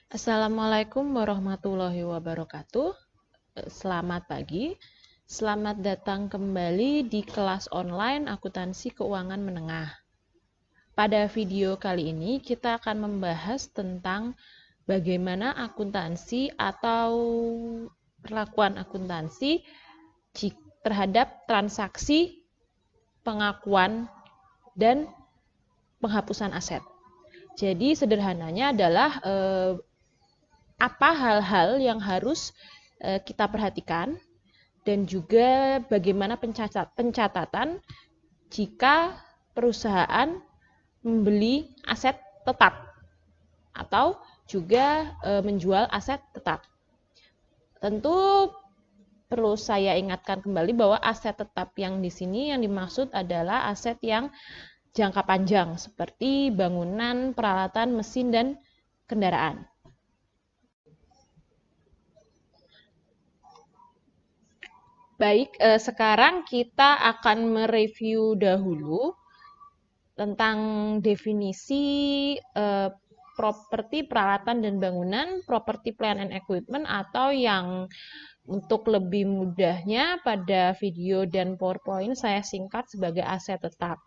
Assalamualaikum warahmatullahi wabarakatuh. Selamat pagi. Selamat datang kembali di kelas online akuntansi keuangan menengah. Pada video kali ini kita akan membahas tentang bagaimana akuntansi atau perlakuan akuntansi terhadap transaksi pengakuan dan penghapusan aset. Jadi sederhananya adalah apa hal-hal yang harus kita perhatikan dan juga bagaimana pencatatan jika perusahaan membeli aset tetap atau juga menjual aset tetap. Tentu perlu saya ingatkan kembali bahwa aset tetap yang di sini yang dimaksud adalah aset yang jangka panjang seperti bangunan, peralatan, mesin, dan kendaraan. Baik, sekarang kita akan mereview dahulu tentang definisi properti peralatan dan bangunan, property plant and equipment, atau yang untuk lebih mudahnya pada video dan PowerPoint saya singkat sebagai aset tetap.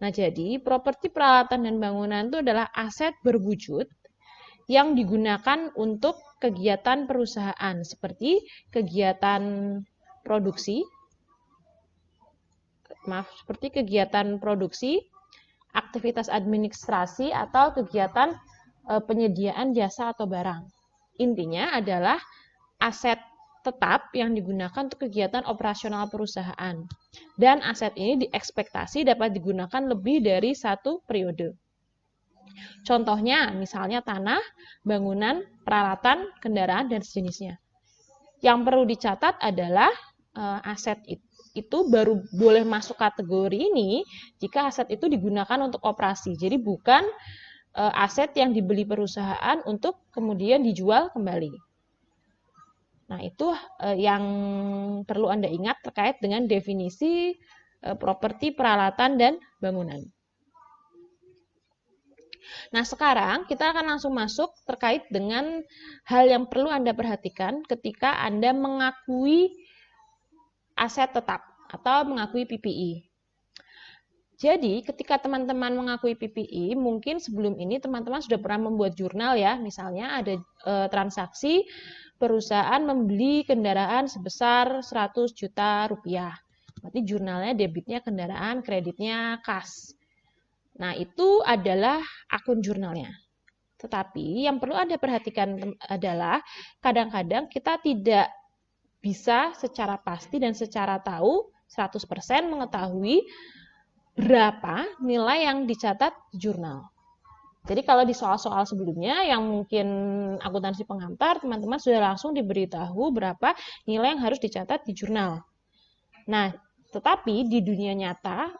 Nah, jadi properti peralatan dan bangunan itu adalah aset berwujud yang digunakan untuk kegiatan perusahaan seperti kegiatan produksi, aktivitas administrasi atau kegiatan penyediaan jasa atau barang. Intinya adalah aset tetap yang digunakan untuk kegiatan operasional perusahaan. Dan aset ini diekspektasi dapat digunakan lebih dari satu periode. Contohnya, misalnya tanah, bangunan, peralatan, kendaraan, dan sejenisnya. Yang perlu dicatat adalah aset itu baru boleh masuk kategori ini jika aset itu digunakan untuk operasi. Jadi bukan aset yang dibeli perusahaan untuk kemudian dijual kembali. Nah, itu yang perlu Anda ingat terkait dengan definisi properti peralatan dan bangunan. Nah, sekarang kita akan langsung masuk terkait dengan hal yang perlu Anda perhatikan ketika Anda mengakui aset tetap atau mengakui PPI. Jadi, ketika teman-teman mengakui PPI, mungkin sebelum ini teman-teman sudah pernah membuat jurnal ya. Misalnya ada transaksi perusahaan membeli kendaraan sebesar 100 juta rupiah. Berarti jurnalnya debitnya kendaraan, kreditnya kas. Nah, itu adalah akun jurnalnya. Tetapi yang perlu Anda perhatikan adalah kadang-kadang kita tidak bisa secara pasti dan secara tahu 100% mengetahui berapa nilai yang dicatat di jurnal. Jadi kalau di soal-soal sebelumnya yang mungkin akuntansi pengantar, teman-teman sudah langsung diberitahu berapa nilai yang harus dicatat di jurnal. Nah, tetapi di dunia nyata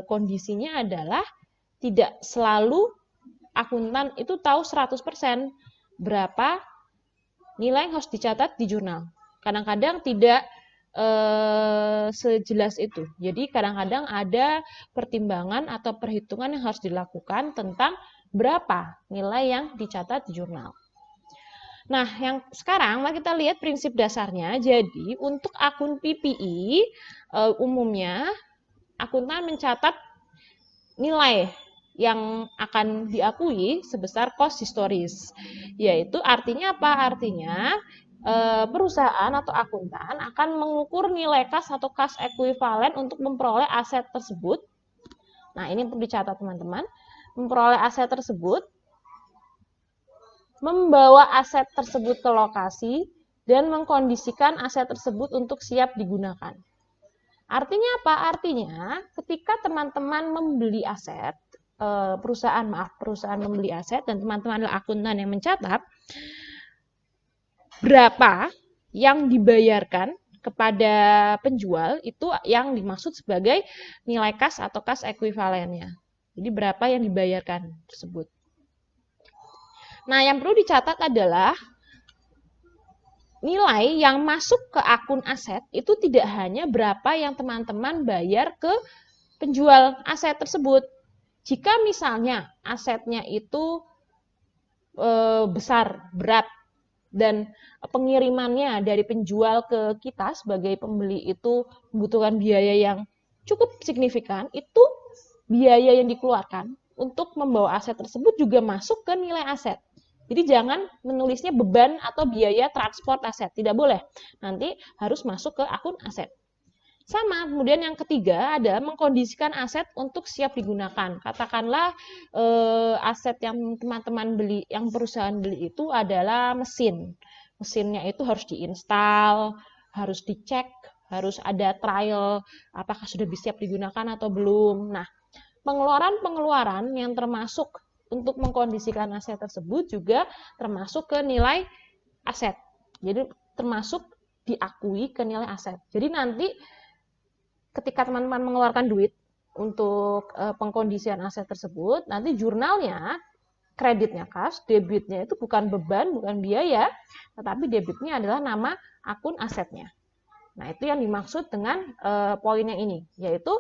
kondisinya adalah tidak selalu akuntan itu tahu 100% berapa nilai yang harus dicatat di jurnal. Kadang-kadang tidak sejelas itu. Jadi kadang-kadang ada pertimbangan atau perhitungan yang harus dilakukan tentang berapa nilai yang dicatat di jurnal. Nah, yang sekarang mari kita lihat prinsip dasarnya. Jadi, untuk akun PPI umumnya akuntan mencatat nilai yang akan diakui sebesar cost historis. Yaitu artinya apa? Artinya perusahaan atau akuntan akan mengukur nilai kas atau kas ekuivalen untuk memperoleh aset tersebut. Nah, ini perlu dicatat teman-teman. Memperoleh aset tersebut, membawa aset tersebut ke lokasi, dan mengkondisikan aset tersebut untuk siap digunakan. Artinya apa? Artinya ketika teman-teman membeli aset, perusahaan membeli aset dan teman-teman adalah akuntan yang mencatat berapa yang dibayarkan kepada penjual itu yang dimaksud sebagai nilai kas atau kas ekuivalennya. Jadi berapa yang dibayarkan tersebut. Nah, yang perlu dicatat adalah nilai yang masuk ke akun aset itu tidak hanya berapa yang teman-teman bayar ke penjual aset tersebut. Jika misalnya asetnya itu besar, berat, dan pengirimannya dari penjual ke kita sebagai pembeli itu membutuhkan biaya yang cukup signifikan, itu biaya yang dikeluarkan untuk membawa aset tersebut juga masuk ke nilai aset. Jadi jangan menulisnya beban atau biaya transport aset, tidak boleh. Nanti harus masuk ke akun aset. Sama, kemudian yang ketiga ada mengkondisikan aset untuk siap digunakan. Katakanlah aset yang teman-teman beli, yang perusahaan beli itu adalah mesin. Mesinnya itu harus diinstal, harus dicek, harus ada trial, apakah sudah siap digunakan atau belum. Nah, pengeluaran-pengeluaran yang termasuk untuk mengkondisikan aset tersebut juga termasuk ke nilai aset. Jadi termasuk diakui ke nilai aset. Jadi nanti ketika teman-teman mengeluarkan duit untuk pengkondisian aset tersebut, nanti jurnalnya kreditnya kas, debitnya itu bukan beban, bukan biaya, tetapi debitnya adalah nama akun asetnya. Nah, itu yang dimaksud dengan poinnya ini, yaitu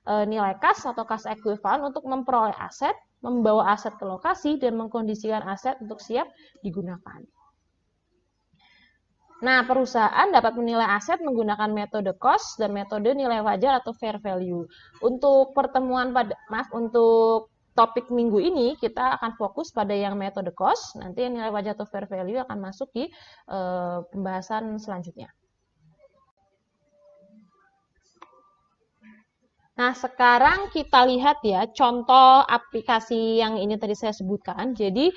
nilai kas atau kas ekuivalen untuk memperoleh aset, membawa aset ke lokasi, dan mengkondisikan aset untuk siap digunakan. Nah, perusahaan dapat menilai aset menggunakan metode cost dan metode nilai wajar atau fair value. Untuk untuk topik minggu ini kita akan fokus pada yang metode cost, nanti yang nilai wajar atau fair value akan masuk di pembahasan selanjutnya. Nah, sekarang kita lihat ya contoh aplikasi yang ini tadi saya sebutkan. Jadi,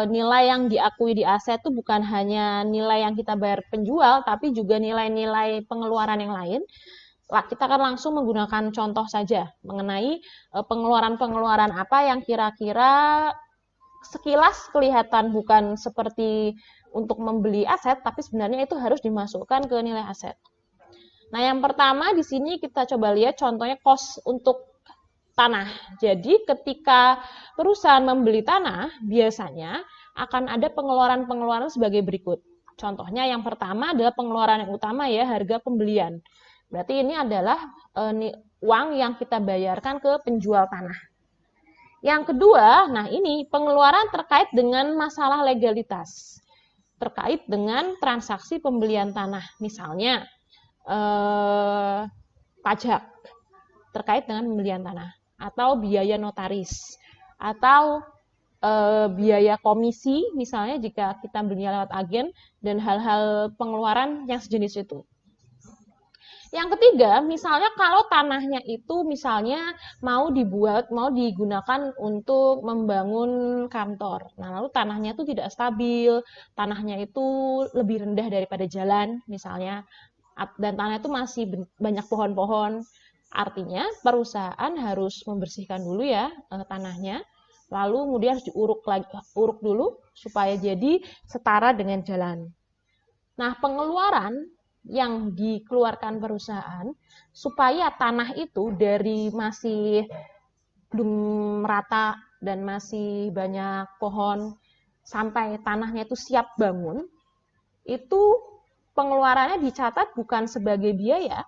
nilai yang diakui di aset itu bukan hanya nilai yang kita bayar penjual, tapi juga nilai-nilai pengeluaran yang lain. Kita akan langsung menggunakan contoh saja mengenai pengeluaran-pengeluaran apa yang kira-kira sekilas kelihatan bukan seperti untuk membeli aset, tapi sebenarnya itu harus dimasukkan ke nilai aset. Nah, yang pertama di sini kita coba lihat contohnya kos untuk tanah. Jadi, ketika perusahaan membeli tanah, biasanya akan ada pengeluaran-pengeluaran sebagai berikut. Contohnya yang pertama adalah pengeluaran yang utama ya, harga pembelian. Berarti ini adalah uang yang kita bayarkan ke penjual tanah. Yang kedua, nah ini pengeluaran terkait dengan masalah legalitas. Terkait dengan transaksi pembelian tanah. Misalnya, pajak terkait dengan pembelian tanah atau biaya notaris atau biaya komisi misalnya jika kita belinya lewat agen dan hal-hal pengeluaran yang sejenis itu. Yang ketiga, misalnya kalau tanahnya itu misalnya mau digunakan untuk membangun kantor. Nah, lalu tanahnya itu tidak stabil, tanahnya itu lebih rendah daripada jalan misalnya, dan tanah itu masih banyak pohon-pohon. Artinya perusahaan harus membersihkan dulu ya tanahnya, lalu kemudian harus uruk dulu supaya jadi setara dengan jalan. Nah, pengeluaran yang dikeluarkan perusahaan supaya tanah itu dari masih belum rata dan masih banyak pohon sampai tanahnya itu siap bangun, itu pengeluarannya dicatat bukan sebagai biaya,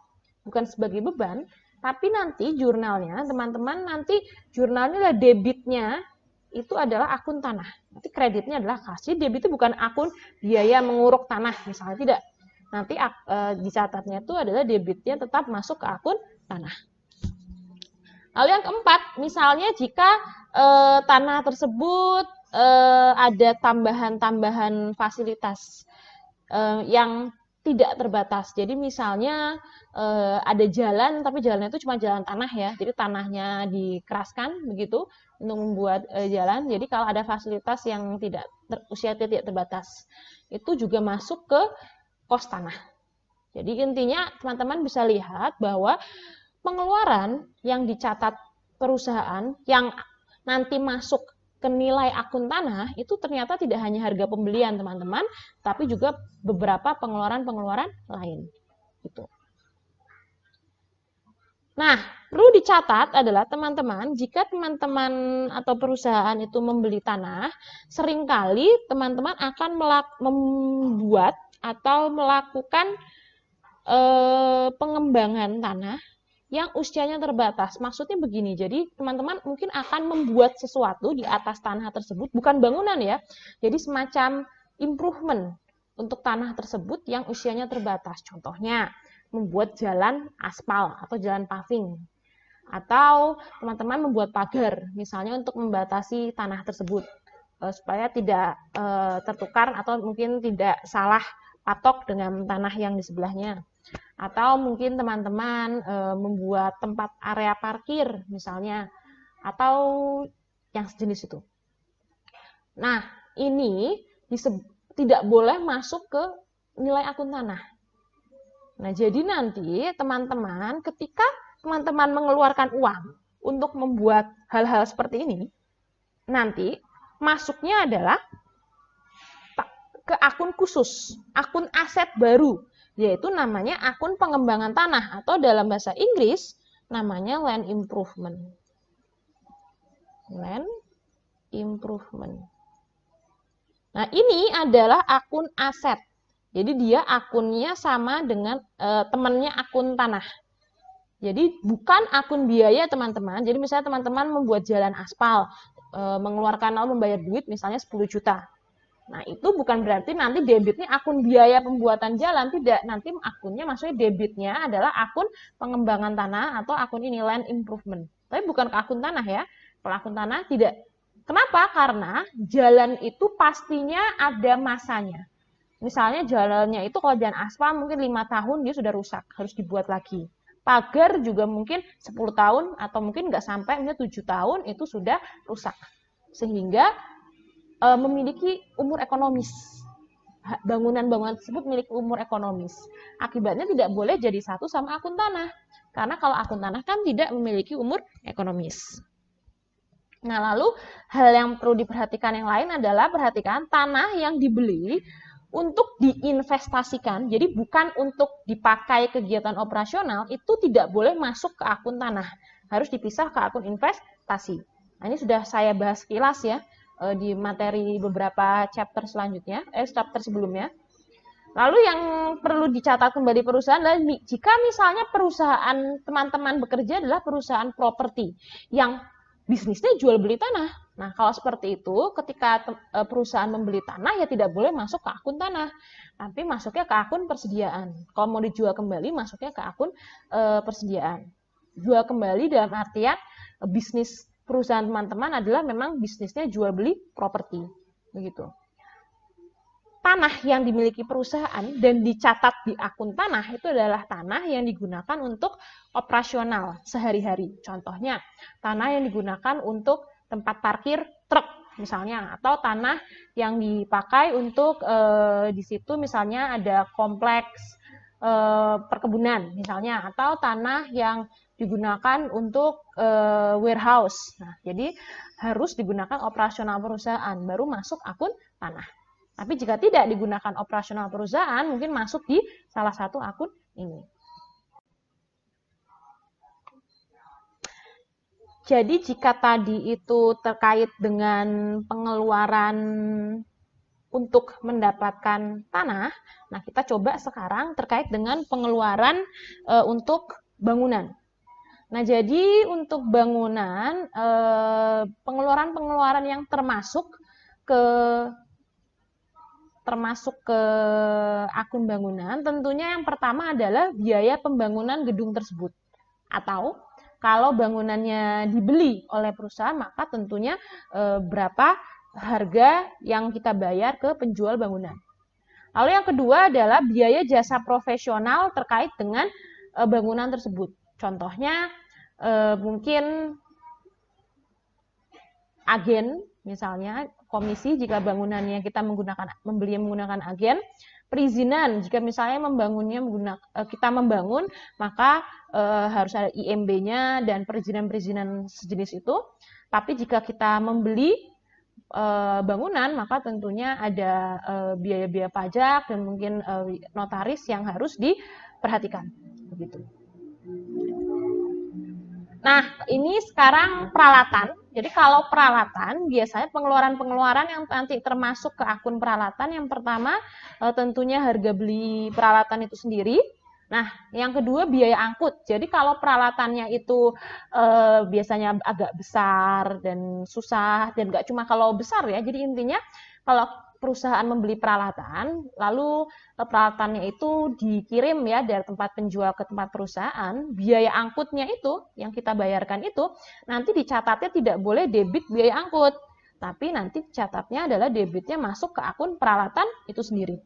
bukan sebagai beban, tapi nanti jurnalnya, teman-teman, nanti jurnalnya adalah debitnya, itu adalah akun tanah. Nanti kreditnya adalah kas. Jadi debit itu bukan akun biaya menguruk tanah, misalnya tidak. Nanti dicatatnya itu adalah debitnya tetap masuk ke akun tanah. Lalu yang keempat, misalnya jika tanah tersebut ada tambahan-tambahan fasilitas yang tidak terbatas. Jadi misalnya ada jalan, tapi jalannya itu cuma jalan tanah ya. Jadi tanahnya dikeraskan begitu untuk membuat jalan. Jadi kalau ada fasilitas yang usia tidak terbatas, itu juga masuk ke kos tanah. Jadi intinya teman-teman bisa lihat bahwa pengeluaran yang dicatat perusahaan yang nanti masuk ke nilai akun tanah itu ternyata tidak hanya harga pembelian teman-teman, tapi juga beberapa pengeluaran-pengeluaran lain. Gitu. Nah, perlu dicatat adalah teman-teman, jika teman-teman atau perusahaan itu membeli tanah, seringkali teman-teman akan membuat atau melakukan pengembangan tanah yang usianya terbatas. Maksudnya begini, jadi teman-teman mungkin akan membuat sesuatu di atas tanah tersebut, bukan bangunan ya, jadi semacam improvement untuk tanah tersebut yang usianya terbatas. Contohnya, membuat jalan aspal atau jalan paving. Atau teman-teman membuat pagar, misalnya untuk membatasi tanah tersebut, supaya tidak tertukar atau mungkin tidak salah patok dengan tanah yang di sebelahnya. Atau mungkin teman-teman membuat tempat area parkir misalnya, atau yang sejenis itu. Nah, ini tidak boleh masuk ke nilai akun tanah. Nah, jadi nanti teman-teman ketika teman-teman mengeluarkan uang untuk membuat hal-hal seperti ini, nanti masuknya adalah ke akun khusus, akun aset baru, yaitu namanya akun pengembangan tanah atau dalam bahasa Inggris namanya land improvement. Land improvement. Nah, ini adalah akun aset. Jadi dia akunnya sama dengan temannya akun tanah. Jadi bukan akun biaya teman-teman. Jadi misalnya teman-teman membuat jalan aspal, mengeluarkan atau membayar duit misalnya 10 juta. Nah, itu bukan berarti nanti debitnya akun biaya pembuatan jalan, tidak. Nanti akunnya maksudnya debitnya adalah akun pengembangan tanah atau akun ini land improvement. Tapi bukan ke akun tanah ya. Kalau akun tanah tidak. Kenapa? Karena jalan itu pastinya ada masanya. Misalnya jalannya itu kalau jalan aspal mungkin 5 tahun dia sudah rusak, harus dibuat lagi. Pagar juga mungkin 10 tahun atau mungkin nggak sampai 7 tahun itu sudah rusak. Sehingga memiliki umur ekonomis. Bangunan-bangunan tersebut memiliki umur ekonomis. Akibatnya tidak boleh jadi satu sama akun tanah. Karena kalau akun tanah kan tidak memiliki umur ekonomis. Nah, lalu hal yang perlu diperhatikan yang lain adalah perhatikan tanah yang dibeli untuk diinvestasikan, jadi bukan untuk dipakai kegiatan operasional, itu tidak boleh masuk ke akun tanah. Harus dipisah ke akun investasi. Nah, ini sudah saya bahas sekilas ya di materi beberapa chapter selanjutnya, chapter sebelumnya. Lalu yang perlu dicatat kembali perusahaan adalah jika misalnya perusahaan teman-teman bekerja adalah perusahaan properti yang bisnisnya jual beli tanah. Nah, kalau seperti itu ketika perusahaan membeli tanah ya tidak boleh masuk ke akun tanah. Tapi masuknya ke akun persediaan. Kalau mau dijual kembali masuknya ke akun persediaan. Jual kembali dalam artian bisnis perusahaan teman-teman adalah memang bisnisnya jual beli properti, begitu. Tanah yang dimiliki perusahaan dan dicatat di akun tanah itu adalah tanah yang digunakan untuk operasional sehari-hari. Contohnya, tanah yang digunakan untuk tempat parkir truk misalnya, atau tanah yang dipakai untuk di situ misalnya ada kompleks perkebunan misalnya, atau tanah yang digunakan untuk warehouse. Nah, jadi harus digunakan operasional perusahaan baru masuk akun tanah. Tapi jika tidak digunakan operasional perusahaan, mungkin masuk di salah satu akun ini. Jadi jika tadi itu terkait dengan pengeluaran untuk mendapatkan tanah, nah kita coba sekarang terkait dengan pengeluaran untuk bangunan. Nah, jadi untuk bangunan, pengeluaran-pengeluaran yang termasuk ke akun bangunan, tentunya yang pertama adalah biaya pembangunan gedung tersebut. Atau kalau bangunannya dibeli oleh perusahaan, maka tentunya berapa harga yang kita bayar ke penjual bangunan. Lalu yang kedua adalah biaya jasa profesional terkait dengan bangunan tersebut. Contohnya mungkin agen, misalnya komisi jika bangunannya kita membeli menggunakan agen, perizinan jika misalnya kita membangun maka harus ada IMB-nya dan perizinan-perizinan sejenis itu. Tapi jika kita membeli bangunan maka tentunya ada biaya-biaya pajak dan mungkin notaris yang harus diperhatikan, begitu. Nah, ini sekarang peralatan. Jadi kalau peralatan, biasanya pengeluaran-pengeluaran yang nanti termasuk ke akun peralatan, yang pertama tentunya harga beli peralatan itu sendiri. Nah, yang kedua biaya angkut. Jadi kalau peralatannya itu biasanya agak besar dan susah, dan nggak cuma kalau besar ya. Jadi intinya kalau perusahaan membeli peralatan, lalu peralatannya itu dikirim ya dari tempat penjual ke tempat perusahaan, biaya angkutnya itu yang kita bayarkan itu nanti dicatatnya tidak boleh debit biaya angkut, tapi nanti catatnya adalah debitnya masuk ke akun peralatan itu sendiri.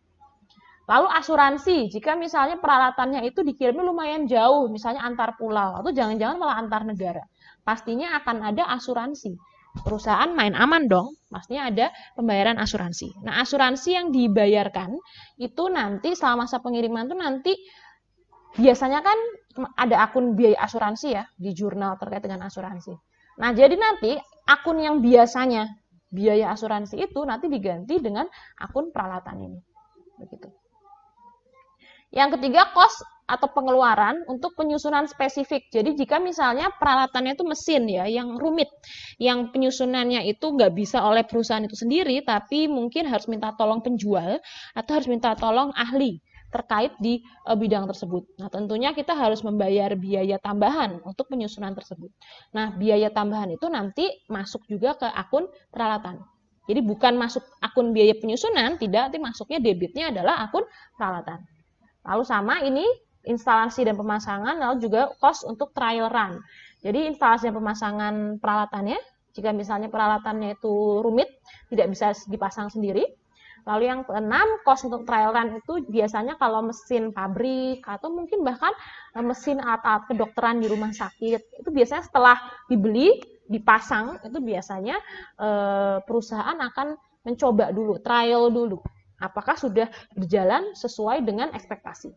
Lalu asuransi, jika misalnya peralatannya itu dikirimnya lumayan jauh, misalnya antar pulau, atau jangan-jangan malah antar negara, pastinya akan ada asuransi. Perusahaan main aman dong, pastinya ada pembayaran asuransi. Nah, asuransi yang dibayarkan itu nanti selama masa pengiriman itu nanti biasanya kan ada akun biaya asuransi ya di jurnal terkait dengan asuransi. Nah, jadi nanti akun yang biasanya biaya asuransi itu nanti diganti dengan akun peralatan ini. Begitu. Yang ketiga, cost atau pengeluaran untuk penyusunan spesifik. Jadi jika misalnya peralatannya itu mesin ya, yang rumit, yang penyusunannya itu nggak bisa oleh perusahaan itu sendiri, tapi mungkin harus minta tolong penjual atau harus minta tolong ahli terkait di bidang tersebut. Nah, tentunya kita harus membayar biaya tambahan untuk penyusunan tersebut. Nah, biaya tambahan itu nanti masuk juga ke akun peralatan. Jadi bukan masuk akun biaya penyusunan, tidak, tapi masuknya debitnya adalah akun peralatan. Lalu sama ini instalasi dan pemasangan, lalu juga cost untuk trial run. Jadi instalasi dan pemasangan peralatannya, jika misalnya peralatannya itu rumit, tidak bisa dipasang sendiri. Lalu yang keenam, cost untuk trial run itu biasanya kalau mesin pabrik atau mungkin bahkan mesin alat-alat kedokteran di rumah sakit, itu biasanya setelah dibeli, dipasang, itu biasanya perusahaan akan mencoba dulu, trial dulu. Apakah sudah berjalan sesuai dengan ekspektasi.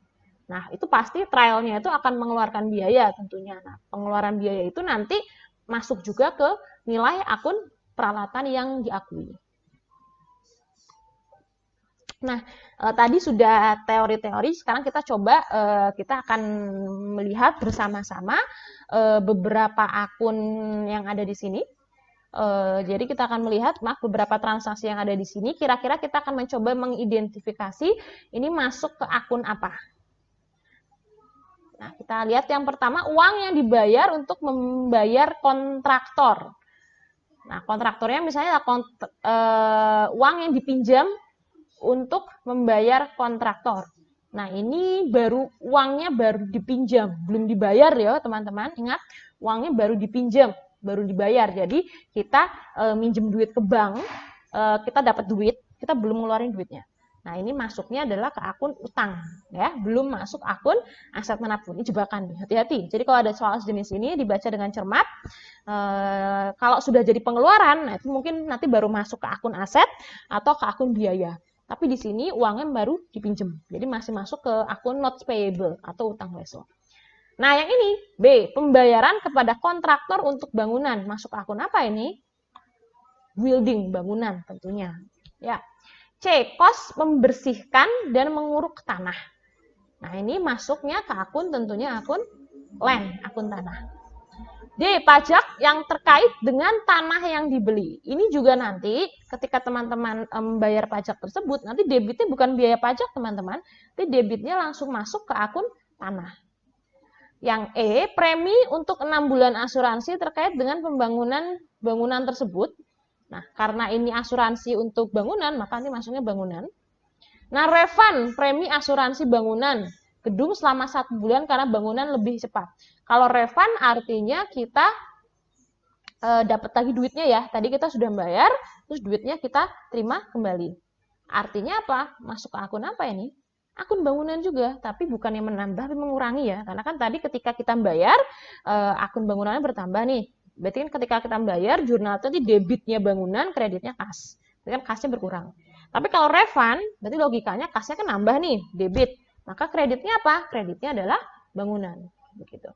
Nah, itu pasti trialnya itu akan mengeluarkan biaya tentunya. Nah, pengeluaran biaya itu nanti masuk juga ke nilai akun peralatan yang diakui. Nah, tadi sudah teori-teori, sekarang kita coba kita akan melihat bersama-sama beberapa akun yang ada di sini. Jadi kita akan melihat beberapa transaksi yang ada di sini. Kira-kira kita akan mencoba mengidentifikasi ini masuk ke akun apa. Nah, kita lihat yang pertama, uang yang dibayar untuk membayar kontraktor. Nah, kontraktornya misalnya uang yang dipinjam untuk membayar kontraktor. Nah, ini uangnya baru dipinjam, belum dibayar ya teman-teman. Ingat, uangnya baru dipinjam, baru dibayar. Jadi kita minjem duit ke bank, kita dapat duit, kita belum ngeluarin duitnya. Nah, ini masuknya adalah ke akun utang, ya, belum masuk akun aset manapun. Ini jebakan, hati-hati. Jadi kalau ada soal sejenis ini dibaca dengan cermat. Kalau sudah jadi pengeluaran, nah itu mungkin nanti baru masuk ke akun aset atau ke akun biaya. Tapi di sini uangnya baru dipinjam, jadi masih masuk ke akun notes payable atau utang leso. Nah, yang ini B, pembayaran kepada kontraktor untuk bangunan. Masuk akun apa ini? Building, bangunan tentunya. Ya. C, cost membersihkan dan menguruk tanah. Nah, ini masuknya ke akun tentunya akun land, akun tanah. D, pajak yang terkait dengan tanah yang dibeli. Ini juga nanti ketika teman-teman membayar pajak tersebut, nanti debitnya bukan biaya pajak teman-teman, tapi debitnya langsung masuk ke akun tanah. Yang E, premi untuk 6 bulan asuransi terkait dengan pembangunan bangunan tersebut. Nah, karena ini asuransi untuk bangunan, maka nanti masuknya bangunan. Nah, refund, premi asuransi bangunan gedung selama 1 bulan karena bangunan lebih cepat. Kalau refund artinya kita dapat lagi duitnya ya. Tadi kita sudah bayar, terus duitnya kita terima kembali. Artinya apa? Masuk ke akun apa ini? Akun bangunan juga, tapi bukan yang menambah, tapi mengurangi ya. Karena kan tadi ketika kita bayar, akun bangunannya bertambah nih. Berarti kan ketika kita bayar, jurnal itu debitnya bangunan, kreditnya kas. Berarti kan kasnya berkurang. Tapi kalau refund, berarti logikanya kasnya kan nambah nih, debit. Maka kreditnya apa? Kreditnya adalah bangunan. Begitu.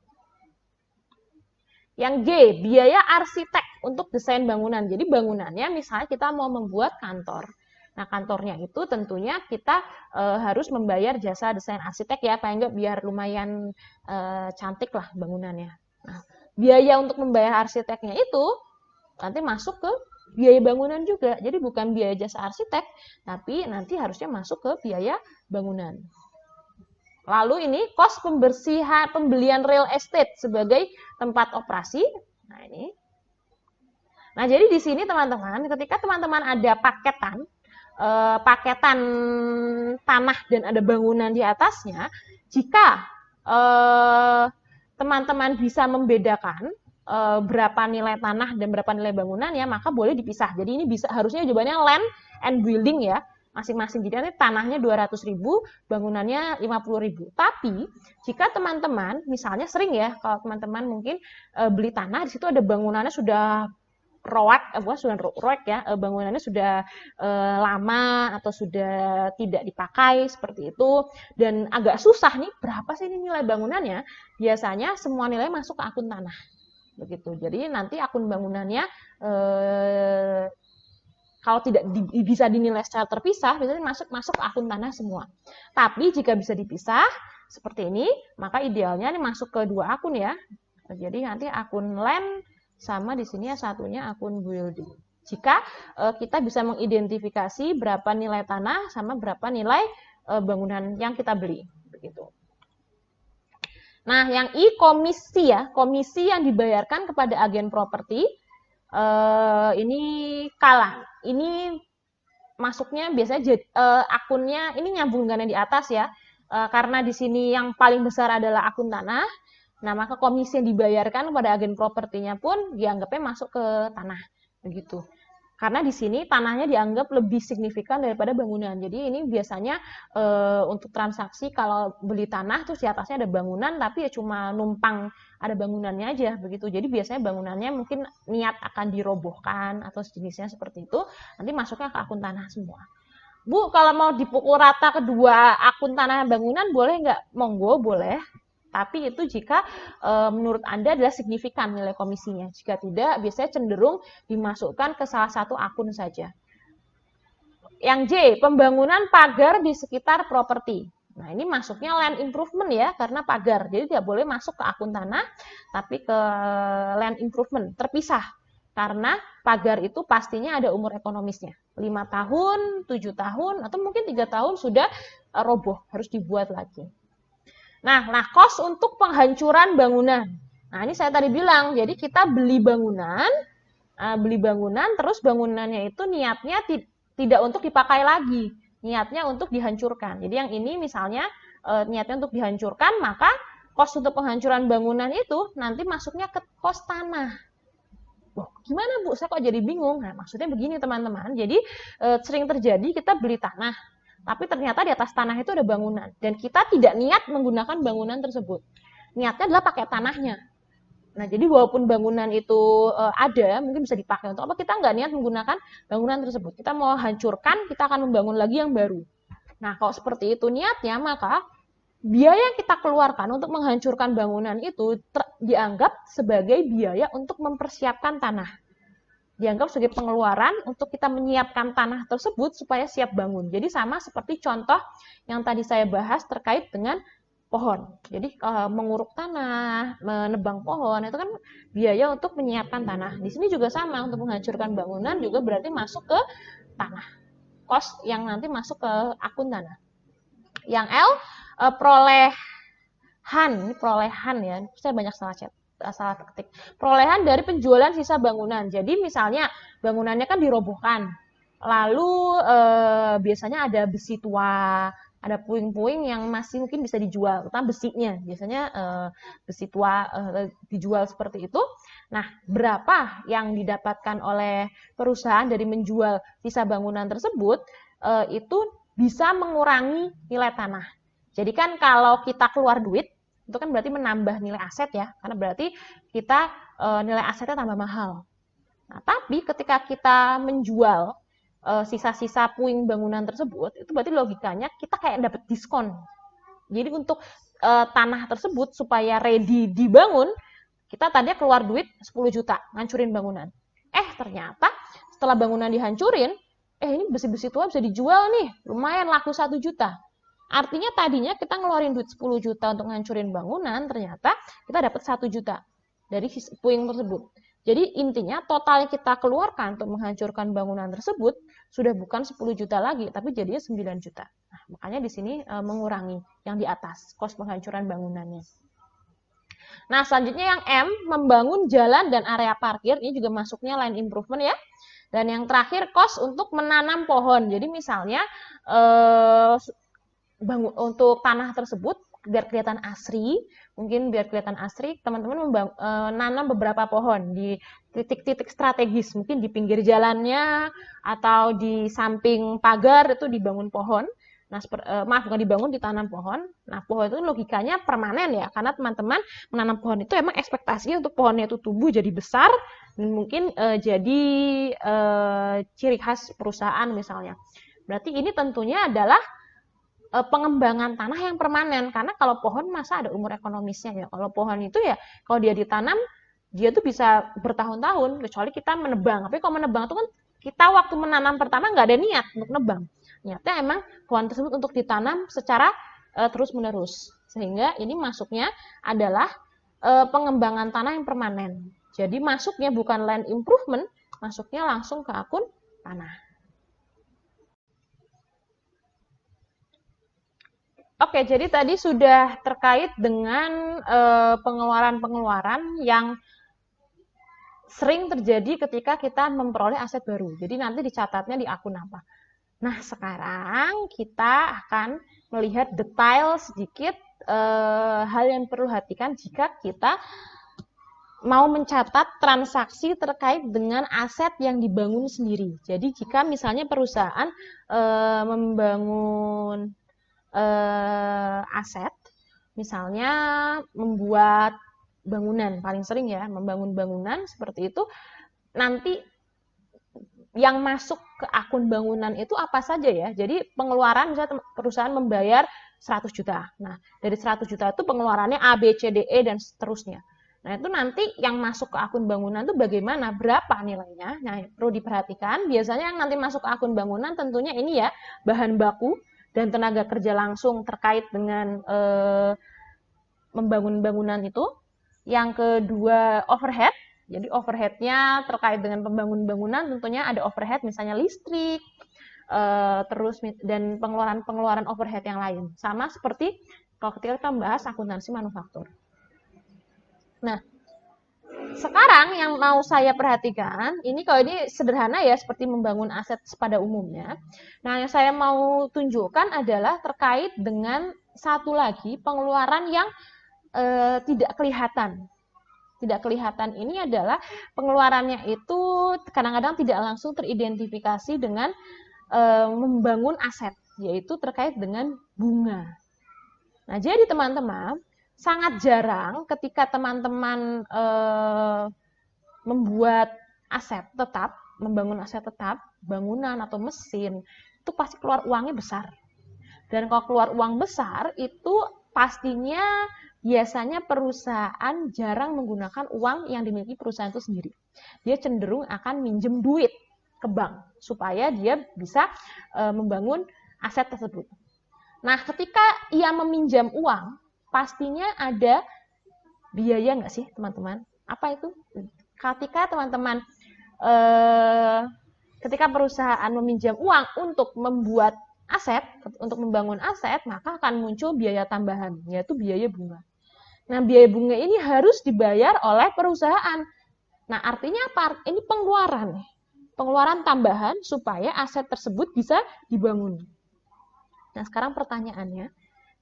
Yang G, biaya arsitek untuk desain bangunan. Jadi bangunannya misalnya kita mau membuat kantor. Nah, kantornya itu tentunya kita harus membayar jasa desain arsitek ya, paling enggak biar lumayan cantik lah bangunannya. Nah, biaya untuk membayar arsiteknya itu nanti masuk ke biaya bangunan juga. Jadi bukan biaya jasa arsitek, tapi nanti harusnya masuk ke biaya bangunan. Lalu ini kos pembersihan pembelian real estate sebagai tempat operasi. Nah, ini. Nah, jadi di sini teman-teman, ketika teman-teman ada paketan tanah dan ada bangunan di atasnya, jika teman-teman bisa membedakan berapa nilai tanah dan berapa nilai bangunan ya, maka boleh dipisah. Jadi ini bisa harusnya jawabannya land and building ya, masing-masing. Jadi nanti tanahnya 200.000, bangunannya 50.000. Tapi jika teman-teman misalnya sering ya, kalau teman-teman mungkin beli tanah, di situ ada bangunannya sudah bangunannya sudah lama atau sudah tidak dipakai seperti itu, dan agak susah nih berapa sih ini nilai bangunannya. Biasanya semua nilai masuk ke akun tanah begitu. Jadi nanti akun bangunannya kalau tidak bisa dinilai secara terpisah, biasanya masuk ke akun tanah semua. Tapi jika bisa dipisah seperti ini, maka idealnya ini masuk ke dua akun ya. Jadi nanti akun land sama di sini ya satunya akun building. Jika kita bisa mengidentifikasi berapa nilai tanah sama berapa nilai bangunan yang kita beli, begitu. Nah, yang I komisi ya, komisi yang dibayarkan kepada agen properti ini kalah. Ini masuknya biasanya akunnya ini nyambung dengan yang di atas ya, karena di sini yang paling besar adalah akun tanah. Nah, maka komisi yang dibayarkan kepada agen propertinya pun dianggapnya masuk ke tanah, begitu. Karena di sini tanahnya dianggap lebih signifikan daripada bangunan. Jadi ini biasanya untuk transaksi kalau beli tanah terus di atasnya ada bangunan, tapi ya cuma numpang ada bangunannya aja, begitu. Jadi biasanya bangunannya mungkin niat akan dirobohkan atau sejenisnya seperti itu, nanti masuknya ke akun tanah semua. Bu, kalau mau dipukul rata kedua akun tanah bangunan boleh nggak? Monggo, boleh. Tapi itu jika menurut Anda adalah signifikan nilai komisinya. Jika tidak, biasanya cenderung dimasukkan ke salah satu akun saja. Yang J, pembangunan pagar di sekitar properti. Nah, ini masuknya land improvement ya, karena pagar. Jadi tidak boleh masuk ke akun tanah, tapi ke land improvement, terpisah. Karena pagar itu pastinya ada umur ekonomisnya. 5 tahun, 7 tahun, atau mungkin 3 tahun sudah roboh, harus dibuat lagi. Nah, kos untuk penghancuran bangunan. Nah, ini saya tadi bilang, jadi kita beli bangunan, terus bangunannya itu niatnya tidak untuk dipakai lagi, niatnya untuk dihancurkan. Jadi yang ini misalnya niatnya untuk dihancurkan, maka kos untuk penghancuran bangunan itu nanti masuknya ke kos tanah. Wah, gimana Bu? Saya kok jadi bingung. Nah, maksudnya begini teman-teman, jadi sering terjadi kita beli tanah, tapi ternyata di atas tanah itu ada bangunan. Dan kita tidak niat menggunakan bangunan tersebut. Niatnya adalah pakai tanahnya. Nah, jadi walaupun bangunan itu ada, mungkin bisa dipakai untuk apa, kita nggak niat menggunakan bangunan tersebut. Kita mau hancurkan, kita akan membangun lagi yang baru. Nah, kalau seperti itu niatnya, maka biaya yang kita keluarkan untuk menghancurkan bangunan itu dianggap sebagai biaya untuk mempersiapkan tanah. Dianggap sebagai pengeluaran untuk kita menyiapkan tanah tersebut supaya siap bangun. Jadi sama seperti contoh yang tadi saya bahas terkait dengan pohon. Jadi menguruk tanah, menebang pohon, itu kan biaya untuk menyiapkan tanah. Di sini juga sama, untuk menghancurkan bangunan juga berarti masuk ke tanah. Kos yang nanti masuk ke akun tanah. Yang L, perolehan ya. Saya banyak salah ketik. Perolehan dari penjualan sisa bangunan. Jadi misalnya bangunannya kan dirobohkan, lalu biasanya ada besi tua, ada puing-puing yang masih mungkin bisa dijual, terutama besinya. Biasanya besi tua dijual seperti itu. Nah, berapa yang didapatkan oleh perusahaan dari menjual sisa bangunan tersebut, itu bisa mengurangi nilai tanah. Jadi kan kalau kita keluar duit, itu kan berarti menambah nilai aset ya, karena berarti kita nilai asetnya tambah mahal. Nah, tapi ketika kita menjual sisa-sisa puing bangunan tersebut, itu berarti logikanya kita kayak dapat diskon. Jadi untuk tanah tersebut supaya ready dibangun, kita tadinya keluar duit 10 juta ngancurin bangunan. Ternyata setelah bangunan dihancurin, ini besi-besi tua bisa dijual nih, lumayan laku 1 juta. Artinya tadinya kita ngeluarin duit 10 juta untuk ngancurin bangunan, ternyata kita dapat 1 juta dari puing tersebut. Jadi intinya total yang kita keluarkan untuk menghancurkan bangunan tersebut sudah bukan 10 juta lagi, tapi jadinya 9 juta. Nah, makanya di sini mengurangi yang di atas, kos penghancuran bangunannya. Nah, selanjutnya yang M, membangun jalan dan area parkir, ini juga masuknya land improvement ya. Dan yang terakhir, kos untuk menanam pohon. Jadi misalnya untuk tanah tersebut, biar kelihatan asri, teman-teman nanam beberapa pohon di titik-titik strategis, mungkin di pinggir jalannya atau di samping pagar itu dibangun pohon. Nah, bukan dibangun, ditanam pohon. Nah, pohon itu logikanya permanen ya, karena teman-teman menanam pohon itu emang ekspektasinya untuk pohonnya itu tumbuh jadi besar dan mungkin jadi ciri khas perusahaan misalnya. Berarti ini tentunya adalah pengembangan tanah yang permanen, karena kalau pohon masa ada umur ekonomisnya ya. Kalau pohon itu ya kalau dia ditanam dia tuh bisa bertahun-tahun, kecuali kita menebang. Tapi kalau menebang itu kan kita waktu menanam pertama nggak ada niat untuk nebang. Niatnya emang pohon tersebut untuk ditanam secara terus-menerus. Sehingga ini masuknya adalah pengembangan tanah yang permanen. Jadi masuknya bukan land improvement, masuknya langsung ke akun tanah. Oke, jadi tadi sudah terkait dengan pengeluaran-pengeluaran yang sering terjadi ketika kita memperoleh aset baru. Jadi nanti dicatatnya di akun apa. Nah, sekarang kita akan melihat detail sedikit hal yang perlu perhatikan jika kita mau mencatat transaksi terkait dengan aset yang dibangun sendiri. Jadi jika misalnya perusahaan membangun aset, misalnya membuat bangunan, paling sering ya, membangun bangunan seperti itu, nanti yang masuk ke akun bangunan itu apa saja ya. Jadi pengeluaran, misalnya perusahaan membayar 100 juta. Nah, dari 100 juta itu pengeluarannya A, B, C, D, E, dan seterusnya. Nah, itu nanti yang masuk ke akun bangunan itu bagaimana, berapa nilainya. Nah, perlu diperhatikan, biasanya yang nanti masuk ke akun bangunan tentunya ini ya, bahan baku dan tenaga kerja langsung terkait dengan membangun bangunan itu. Yang kedua, overhead. Jadi overheadnya terkait dengan pembangunan bangunan tentunya ada overhead, misalnya listrik, terus dan pengeluaran overhead yang lain. Sama seperti kalau ketika kita membahas akuntansi manufaktur. Nah, sekarang yang mau saya perhatikan, ini kalau ini sederhana ya, seperti membangun aset pada umumnya. Nah, yang saya mau tunjukkan adalah terkait dengan satu lagi pengeluaran yang tidak kelihatan. Tidak kelihatan ini adalah pengeluarannya itu kadang-kadang tidak langsung teridentifikasi dengan membangun aset, yaitu terkait dengan bunga. Nah, jadi teman-teman, sangat jarang ketika teman-teman membuat aset tetap, membangun aset tetap, bangunan atau mesin, itu pasti keluar uangnya besar. Dan kalau keluar uang besar, itu pastinya biasanya perusahaan jarang menggunakan uang yang dimiliki perusahaan itu sendiri. Dia cenderung akan minjem duit ke bank, supaya dia bisa membangun aset tersebut. Nah, ketika ia meminjam uang, pastinya ada biaya nggak sih, teman-teman? Apa itu? Ketika teman-teman, ketika perusahaan meminjam uang untuk membuat aset, untuk membangun aset, maka akan muncul biaya tambahan, yaitu biaya bunga. Nah, biaya bunga ini harus dibayar oleh perusahaan. Nah, artinya apa? Ini pengeluaran tambahan supaya aset tersebut bisa dibangun. Nah, sekarang pertanyaannya,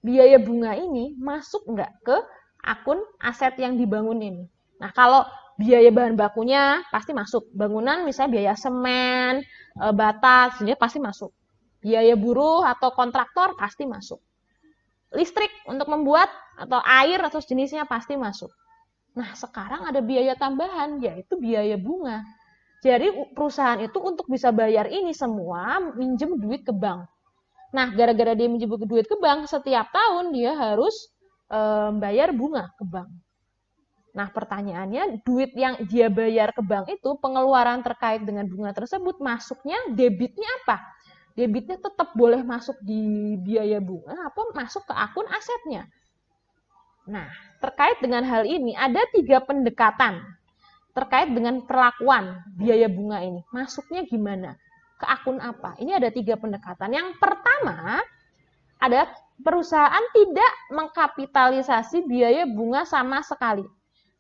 biaya bunga ini masuk nggak ke akun aset yang dibangun ini? Nah, kalau biaya bahan bakunya pasti masuk. Bangunan misalnya biaya semen, bata, sebenarnya pasti masuk. Biaya buruh atau kontraktor pasti masuk. Listrik untuk membuat atau air atau jenisnya pasti masuk. Nah, sekarang ada biaya tambahan, yaitu biaya bunga. Jadi perusahaan itu untuk bisa bayar ini semua minjem duit ke bank. Nah, gara-gara dia minjem duit ke bank, setiap tahun dia harus bayar bunga ke bank. Nah, pertanyaannya, duit yang dia bayar ke bank itu, pengeluaran terkait dengan bunga tersebut, masuknya debitnya apa? Debitnya tetap boleh masuk di biaya bunga atau masuk ke akun asetnya. Nah, terkait dengan hal ini, ada 3 pendekatan terkait dengan perlakuan biaya bunga ini. Masuknya gimana? ke akun apa? Ini ada 3 pendekatan. Yang pertama, ada perusahaan tidak mengkapitalisasi biaya bunga sama sekali.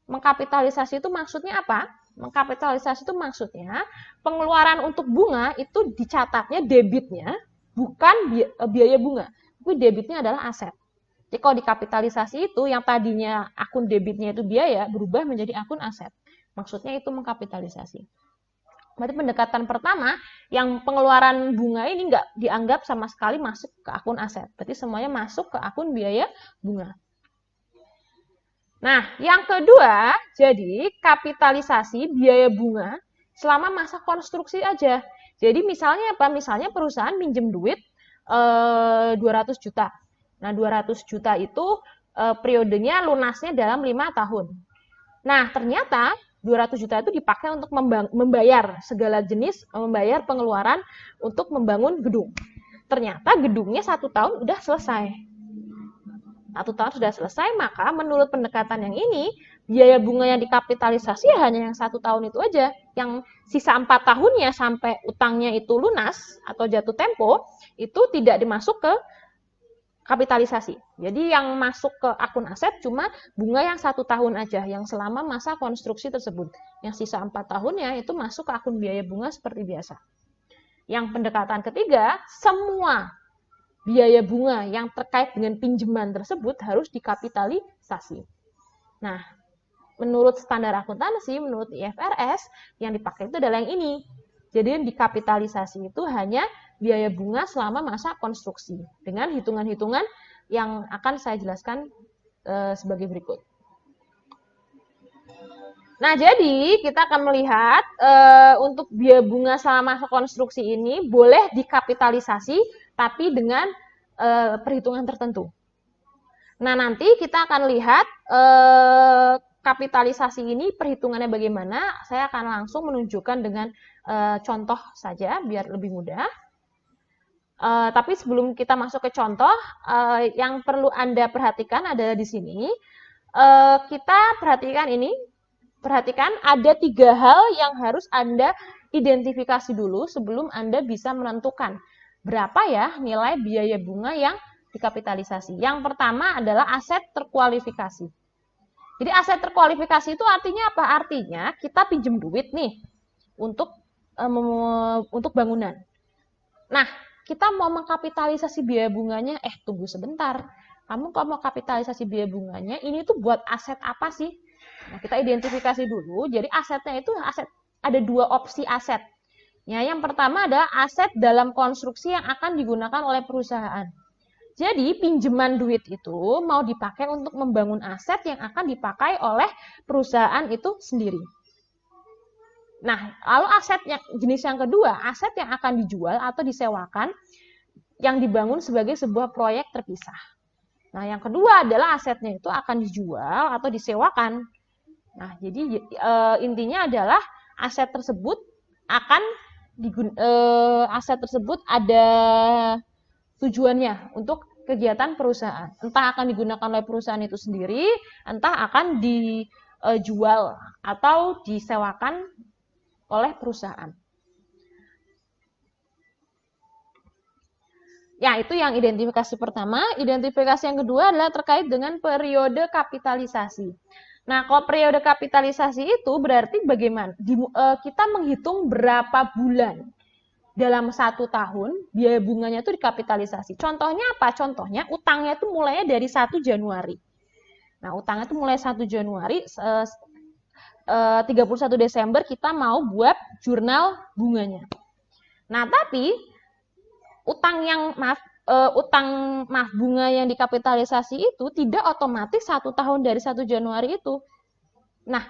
Mengkapitalisasi itu maksudnya apa? Mengkapitalisasi itu maksudnya pengeluaran untuk bunga itu dicatatnya debitnya bukan biaya bunga, tapi debitnya adalah aset. Jadi kalau dikapitalisasi itu yang tadinya akun debitnya itu biaya berubah menjadi akun aset. Maksudnya itu mengkapitalisasi. Berarti pendekatan pertama yang pengeluaran bunga ini nggak dianggap sama sekali masuk ke akun aset. Berarti semuanya masuk ke akun biaya bunga. Nah, yang kedua, jadi kapitalisasi biaya bunga selama masa konstruksi aja. Jadi misalnya apa? Misalnya perusahaan minjem duit 200 juta. Nah, 200 juta itu periodenya lunasnya dalam 5 tahun. Nah, ternyata 200 juta itu dipakai untuk membayar segala jenis, membayar pengeluaran untuk membangun gedung. Ternyata gedungnya 1 tahun udah selesai. 1 tahun sudah selesai, maka menurut pendekatan yang ini, biaya bunga yang dikapitalisasi hanya yang 1 tahun itu aja. Yang sisa 4 tahunnya sampai utangnya itu lunas atau jatuh tempo, itu tidak dimasuk ke kapitalisasi. Jadi yang masuk ke akun aset cuma bunga yang 1 tahun aja, yang selama masa konstruksi tersebut. Yang sisa 4 tahunnya itu masuk ke akun biaya bunga seperti biasa. Yang pendekatan ketiga, semua biaya bunga yang terkait dengan pinjaman tersebut harus dikapitalisasi. Nah, menurut standar akuntansi, menurut IFRS, yang dipakai itu adalah yang ini. Jadi yang dikapitalisasi itu hanya biaya bunga selama masa konstruksi dengan hitungan-hitungan yang akan saya jelaskan sebagai berikut. Nah, jadi kita akan melihat untuk biaya bunga selama masa konstruksi ini boleh dikapitalisasi tapi dengan perhitungan tertentu. Nah, nanti kita akan lihat kapitalisasi ini perhitungannya bagaimana. Saya akan langsung menunjukkan dengan contoh saja biar lebih mudah. Tapi sebelum kita masuk ke contoh, yang perlu Anda perhatikan adalah di sini. Kita perhatikan ini. Perhatikan ada 3 hal yang harus Anda identifikasi dulu sebelum Anda bisa menentukan berapa ya nilai biaya bunga yang dikapitalisasi. Yang pertama adalah aset terkualifikasi. Jadi aset terkualifikasi itu artinya apa? Artinya kita pinjam duit nih untuk bangunan. Nah, kita mau mengkapitalisasi biaya bunganya, tunggu sebentar. Kamu kalau mau kapitalisasi biaya bunganya, ini tuh buat aset apa sih? Nah, kita identifikasi dulu. Jadi asetnya itu ada 2 opsi aset. Ya, yang pertama adalah aset dalam konstruksi yang akan digunakan oleh perusahaan. Jadi pinjaman duit itu mau dipakai untuk membangun aset yang akan dipakai oleh perusahaan itu sendiri. Nah, lalu jenis yang kedua, aset yang akan dijual atau disewakan yang dibangun sebagai sebuah proyek terpisah. Nah, yang kedua adalah asetnya itu akan dijual atau disewakan. Nah, jadi intinya adalah aset tersebut ada tujuannya untuk kegiatan perusahaan. Entah akan digunakan oleh perusahaan itu sendiri, entah akan dijual atau disewakan oleh perusahaan. Ya, itu yang identifikasi pertama. Identifikasi yang kedua adalah terkait dengan periode kapitalisasi. Nah, kalau periode kapitalisasi itu berarti bagaimana? Kita menghitung berapa bulan dalam 1 tahun biaya bunganya itu dikapitalisasi. Contohnya apa? Contohnya utangnya itu mulainya dari 1 Januari. Nah, utangnya itu mulai 1 Januari, 31 Desember kita mau buat jurnal bunganya. Nah, tapi bunga yang dikapitalisasi itu tidak otomatis 1 tahun dari 1 Januari itu. Nah,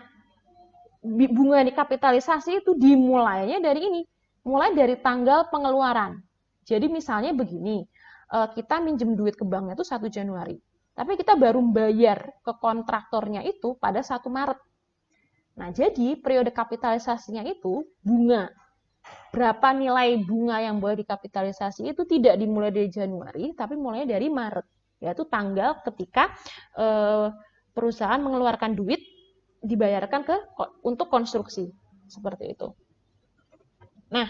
bunga yang dikapitalisasi itu dimulainya dari ini. Mulai dari tanggal pengeluaran. Jadi misalnya begini, kita minjem duit ke bank itu 1 Januari. Tapi kita baru bayar ke kontraktornya itu pada 1 Maret. Nah, jadi periode kapitalisasinya itu bunga. Berapa nilai bunga yang boleh dikapitalisasi itu tidak dimulai dari Januari, tapi mulai dari Maret. Yaitu tanggal ketika perusahaan mengeluarkan duit dibayarkan untuk konstruksi. Seperti itu. Nah,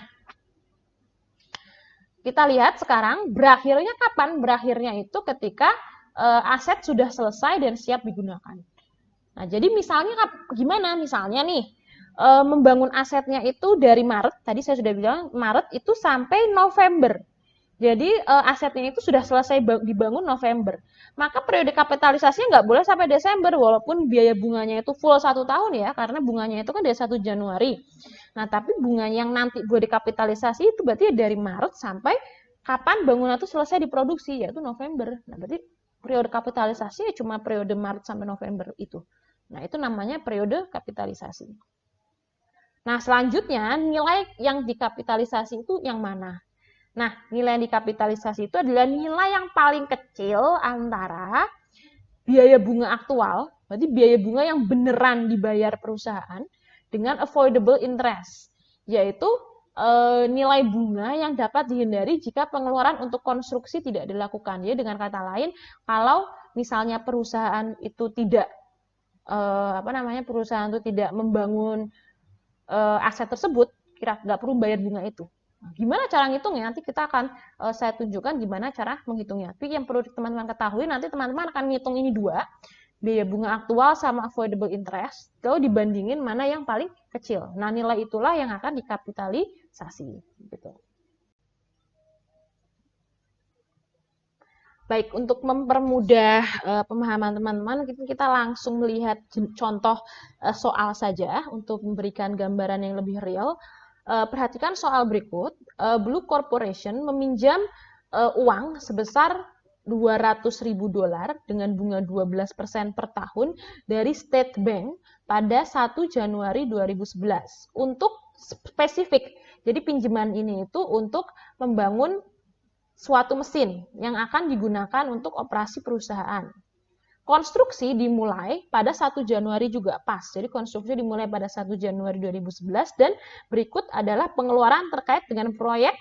kita lihat sekarang berakhirnya kapan? Berakhirnya itu ketika aset sudah selesai dan siap digunakan. Nah, jadi misalnya gimana? Misalnya nih, membangun asetnya itu dari Maret, tadi saya sudah bilang Maret itu sampai November. Jadi asetnya itu sudah selesai dibangun November. Maka periode kapitalisasinya nggak boleh sampai Desember, walaupun biaya bunganya itu full 1 tahun ya, karena bunganya itu kan dari 1 Januari. Nah, tapi bunga yang nanti boleh dikapitalisasi itu berarti dari Maret sampai kapan bangunan itu selesai diproduksi, yaitu November. Nah, berarti periode kapitalisasi ya cuma periode Maret sampai November itu. Nah, itu namanya periode kapitalisasi. Nah, selanjutnya nilai yang dikapitalisasi itu yang mana? Nah, nilai yang dikapitalisasi itu adalah nilai yang paling kecil antara biaya bunga aktual, berarti biaya bunga yang beneran dibayar perusahaan, dengan avoidable interest, yaitu nilai bunga yang dapat dihindari jika pengeluaran untuk konstruksi tidak dilakukan. Jadi dengan kata lain, kalau misalnya perusahaan itu tidak perusahaan itu tidak membangun aset tersebut, nggak perlu bayar bunga itu. Gimana cara ngitungnya? Nanti kita akan saya tunjukkan gimana cara menghitungnya. Tapi yang perlu teman-teman ketahui, nanti teman-teman akan ngitung ini dua, biaya bunga aktual sama avoidable interest, lalu dibandingin mana yang paling kecil. Nah, nilai itulah yang akan dikapitalisasi. Gitu. Baik, untuk mempermudah pemahaman teman-teman, kita langsung melihat contoh soal saja untuk memberikan gambaran yang lebih real. Perhatikan soal berikut. Blue Corporation meminjam uang sebesar $200.000 dengan bunga 12% per tahun dari State Bank pada 1 Januari 2011 untuk spesifik. Jadi pinjaman ini itu untuk membangun suatu mesin yang akan digunakan untuk operasi perusahaan. Konstruksi dimulai pada 1 Januari juga pas. Jadi konstruksi dimulai pada 1 Januari 2011 dan berikut adalah pengeluaran terkait dengan proyek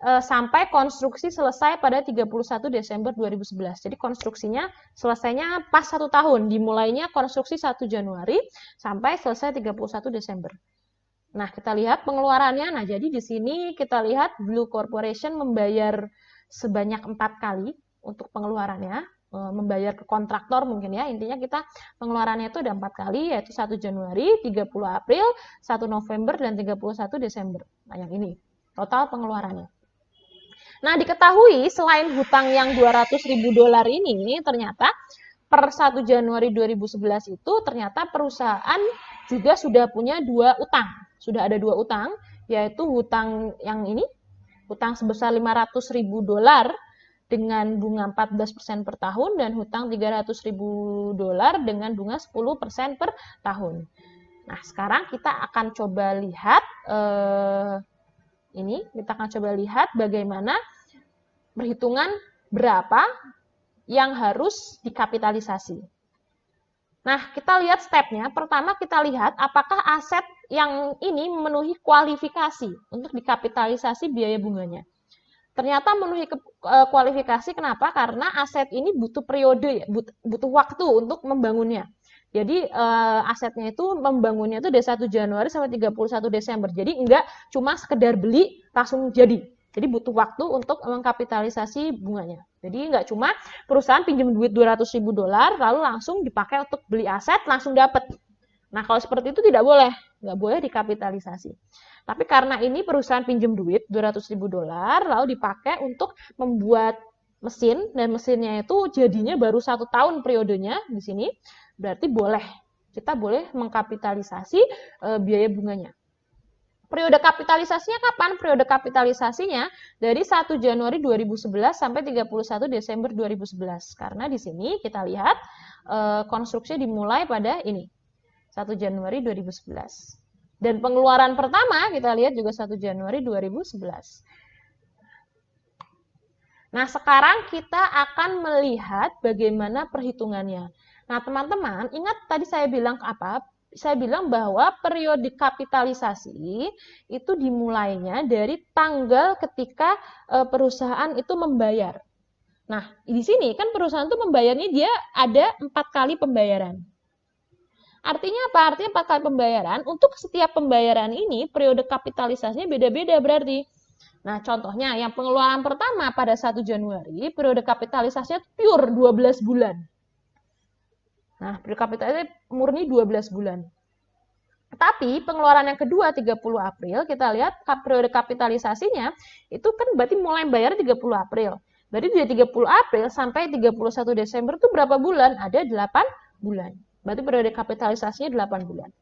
sampai konstruksi selesai pada 31 Desember 2011. Jadi konstruksinya selesainya pas 1 tahun. Dimulainya konstruksi 1 Januari sampai selesai 31 Desember. Nah, kita lihat pengeluarannya. Nah, jadi di sini kita lihat Blue Corporation membayar sebanyak 4 kali untuk pengeluarannya. Membayar ke kontraktor mungkin ya, intinya kita pengeluarannya itu ada 4 kali, yaitu 1 Januari, 30 April, 1 November, dan 31 Desember. Nah, yang ini total pengeluarannya. Nah, diketahui selain hutang yang $200.000 ini, ternyata per 1 Januari 2011 itu ternyata perusahaan juga sudah punya 2 utang. Sudah ada 2 utang, yaitu hutang yang ini, hutang sebesar $500.000 dengan bunga 14% per tahun dan hutang $300.000 dengan bunga 10% per tahun. Nah, sekarang kita akan coba lihat bagaimana perhitungan berapa yang harus dikapitalisasi. Nah, kita lihat stepnya. Pertama kita lihat apakah aset yang ini memenuhi kualifikasi untuk dikapitalisasi biaya bunganya. Ternyata memenuhi kualifikasi, kenapa? Karena aset ini butuh periode, butuh waktu untuk membangunnya. Jadi asetnya itu membangunnya itu dari 1 Januari sampai 31 Desember. Jadi enggak cuma sekedar beli langsung jadi. Jadi butuh waktu untuk mengkapitalisasi bunganya. Jadi enggak cuma perusahaan pinjam duit $200.000 lalu langsung dipakai untuk beli aset langsung dapat. Nah, kalau seperti itu tidak boleh, nggak boleh dikapitalisasi. Tapi karena ini perusahaan pinjam duit $200.000 lalu dipakai untuk membuat mesin dan mesinnya itu jadinya baru 1 tahun periodenya di sini, berarti kita boleh mengkapitalisasi biaya bunganya. Periode kapitalisasinya kapan? Periode kapitalisasinya dari 1 Januari 2011 sampai 31 Desember 2011. Karena di sini kita lihat konstruksi dimulai pada ini 1 Januari 2011. Dan pengeluaran pertama kita lihat juga 1 Januari 2011. Nah, sekarang kita akan melihat bagaimana perhitungannya. Nah, teman-teman, ingat tadi saya bilang apa? Saya bilang bahwa periode kapitalisasi itu dimulainya dari tanggal ketika perusahaan itu membayar. Nah, di sini kan perusahaan itu membayarnya dia ada 4 kali pembayaran. Artinya apa? Artinya 4 kali pembayaran. Untuk setiap pembayaran ini periode kapitalisasinya beda-beda berarti. Nah, contohnya yang pengeluaran pertama pada 1 Januari, periode kapitalisasinya pure 12 bulan. Nah, periode kapitalisasi murni 12 bulan. Tapi pengeluaran yang kedua 30 April, kita lihat periode kapitalisasinya itu kan berarti mulai bayar 30 April. Berarti dari 30 April sampai 31 Desember itu berapa bulan? Ada 8 bulan. Berarti periode kapitalisasinya 8 bulan.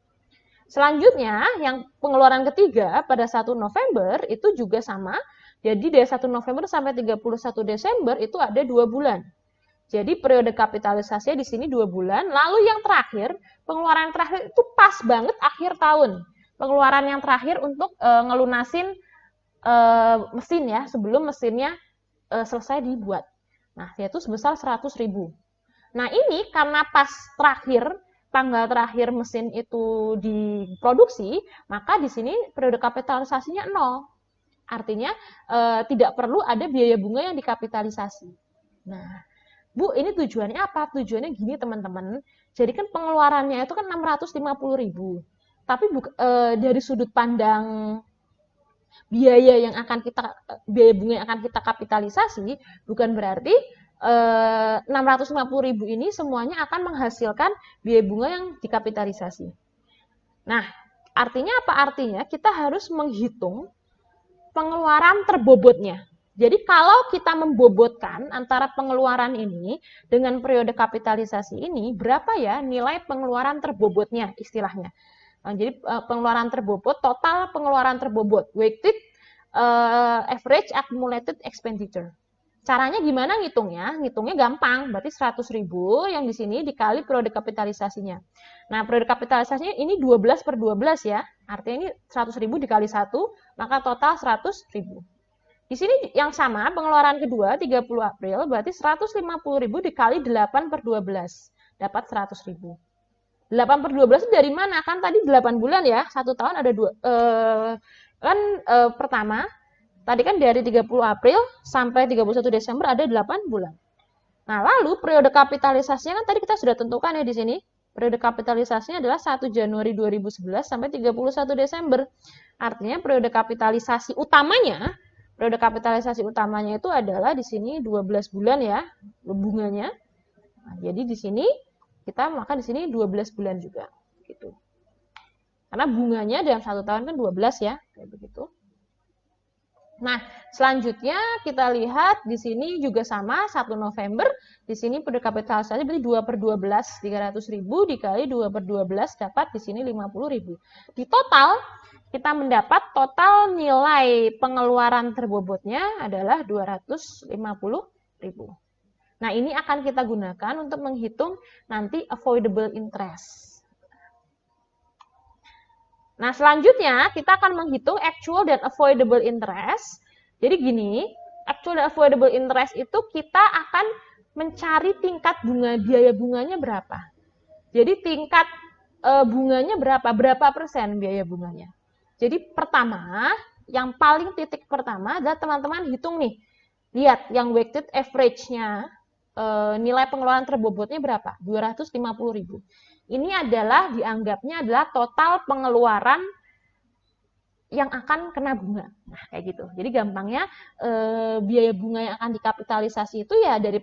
Selanjutnya, yang pengeluaran ketiga pada 1 November itu juga sama. Jadi dari 1 November sampai 31 Desember itu ada 2 bulan. Jadi periode kapitalisasinya di sini 2 bulan. Lalu yang terakhir, pengeluaran terakhir itu pas banget akhir tahun. Pengeluaran yang terakhir untuk ngelunasin mesin ya, sebelum mesinnya selesai dibuat. Nah, yaitu sebesar 100.000. Nah, ini karena pas terakhir, tanggal terakhir mesin itu diproduksi, maka di sini periode kapitalisasinya 0. Artinya tidak perlu ada biaya bunga yang dikapitalisasi. Nah, Bu, ini tujuannya apa? Tujuannya gini teman-teman. Jadi kan pengeluarannya itu kan 650.000. Tapi dari sudut pandang biaya bunga yang akan kita kapitalisasi, bukan berarti 650.000 ini semuanya akan menghasilkan biaya bunga yang dikapitalisasi. Nah, artinya apa? Artinya kita harus menghitung pengeluaran terbobotnya. Jadi kalau kita membobotkan antara pengeluaran ini dengan periode kapitalisasi ini, berapa ya nilai pengeluaran terbobotnya istilahnya. Nah, jadi pengeluaran terbobot, total pengeluaran terbobot, weighted average accumulated expenditure. Caranya gimana ngitungnya? Ngitungnya gampang, berarti 100.000 yang di sini dikali periode kapitalisasinya. Nah, periode kapitalisasinya ini 12 per 12 ya, artinya ini 100.000 dikali 1, maka total 100.000. Di sini yang sama, pengeluaran kedua 30 April, berarti 150.000 dikali 8 per 12, dapat 100.000. 8 per 12 itu dari mana? Kan tadi 8 bulan ya, 1 tahun ada 2. Pertama, tadi kan dari 30 April sampai 31 Desember ada 8 bulan. Nah, lalu periode kapitalisasinya kan tadi kita sudah tentukan ya di sini. Periode kapitalisasinya adalah 1 Januari 2011 sampai 31 Desember. Artinya periode kapitalisasi utamanya itu adalah di sini 12 bulan ya, bunganya. Nah, jadi di sini maka di sini 12 bulan juga gitu. Karena bunganya dalam 1 tahun kan 12 ya, kayak begitu. Nah, selanjutnya kita lihat di sini juga sama 1 November, di sini periode kapitalisasi berarti 2 per 12, 300.000 dikali 2 per 12 dapat di sini 50.000. Di total kita mendapat total nilai pengeluaran terbobotnya adalah 250.000. Nah, ini akan kita gunakan untuk menghitung nanti avoidable interest. Nah, selanjutnya kita akan menghitung actual dan avoidable interest. Jadi gini, actual dan avoidable interest itu kita akan mencari tingkat biaya bunganya berapa. Jadi tingkat bunganya berapa persen biaya bunganya. Jadi pertama, yang paling titik pertama adalah teman-teman hitung nih. Lihat yang weighted average-nya, nilai pengeluaran terbobotnya berapa? 250.000. Ini dianggapnya adalah total pengeluaran yang akan kena bunga. Nah, kayak gitu. Jadi gampangnya biaya bunga yang akan dikapitalisasi itu ya dari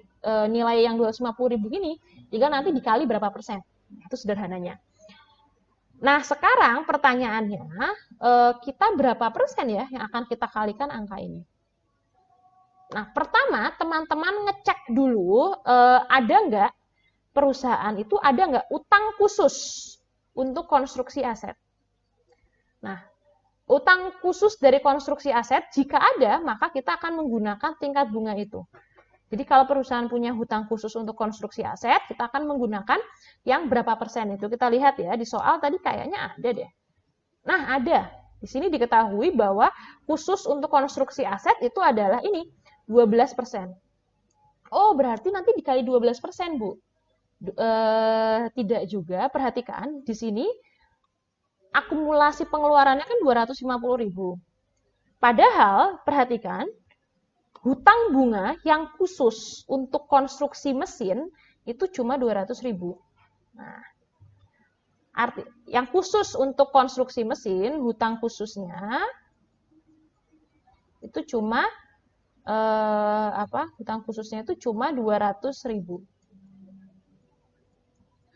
nilai yang 250.000 ini, tinggal nanti dikali berapa persen. Itu sederhananya. Nah, sekarang pertanyaannya, kita berapa persen ya yang akan kita kalikan angka ini? Nah, pertama teman-teman ngecek dulu ada nggak perusahaan itu ada nggak utang khusus untuk konstruksi aset. Nah, utang khusus dari konstruksi aset, jika ada, maka kita akan menggunakan tingkat bunga itu. Jadi kalau perusahaan punya hutang khusus untuk konstruksi aset, kita akan menggunakan yang berapa persen itu. Kita lihat ya, di soal tadi kayaknya ada deh. Nah, ada. Di sini diketahui bahwa khusus untuk konstruksi aset itu adalah ini, 12%. Oh, berarti nanti dikali 12%, Bu. Tidak juga, perhatikan di sini akumulasi pengeluarannya kan 250.000. Padahal, perhatikan, hutang bunga yang khusus untuk konstruksi mesin itu cuma 200.000. Nah, yang khusus untuk konstruksi mesin, hutang khususnya itu cuma hutang khususnya itu cuma 200.000.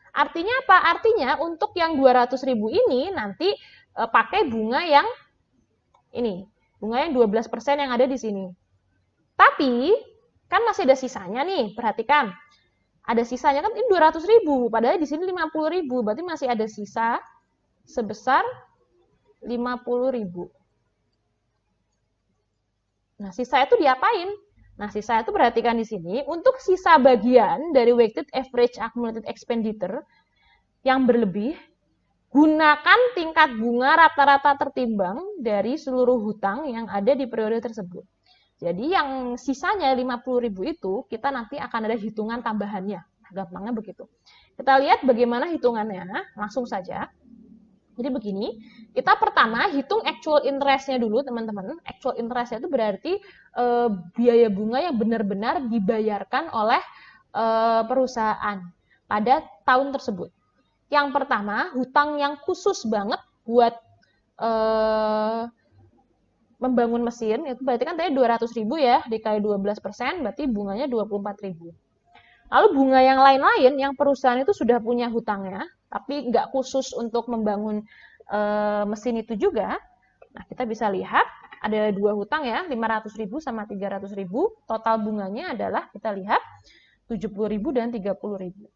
Artinya apa? Artinya untuk yang 200.000 ini nanti pakai bunga yang ini, bunga yang 12% yang ada di sini. Tapi kan masih ada sisanya nih, perhatikan. Ada sisanya kan ini 200.000, padahal di sini 50.000, berarti masih ada sisa sebesar 50.000. Nah, sisa itu diapain? Nah, sisa itu perhatikan di sini, untuk sisa bagian dari weighted average accumulated expenditure yang berlebih, gunakan tingkat bunga rata-rata tertimbang dari seluruh hutang yang ada di periode tersebut. Jadi yang sisanya 50.000 itu, kita nanti akan ada hitungan tambahannya. Gampangnya begitu. Kita lihat bagaimana hitungannya, langsung saja. Jadi begini, kita pertama hitung actual interest-nya dulu teman-teman. Actual interest-nya itu berarti biaya bunga yang benar-benar dibayarkan oleh perusahaan pada tahun tersebut. Yang pertama, hutang yang khusus banget buat membangun mesin, itu berarti kan tadi 200.000 ya, dikali 12%, berarti bunganya 24.000. Lalu bunga yang lain-lain, yang perusahaan itu sudah punya hutangnya, tapi nggak khusus untuk membangun mesin itu juga. Nah, kita bisa lihat ada dua hutang ya, 500.000 sama 300.000. Total bunganya adalah kita lihat 70.000 dan 30.000.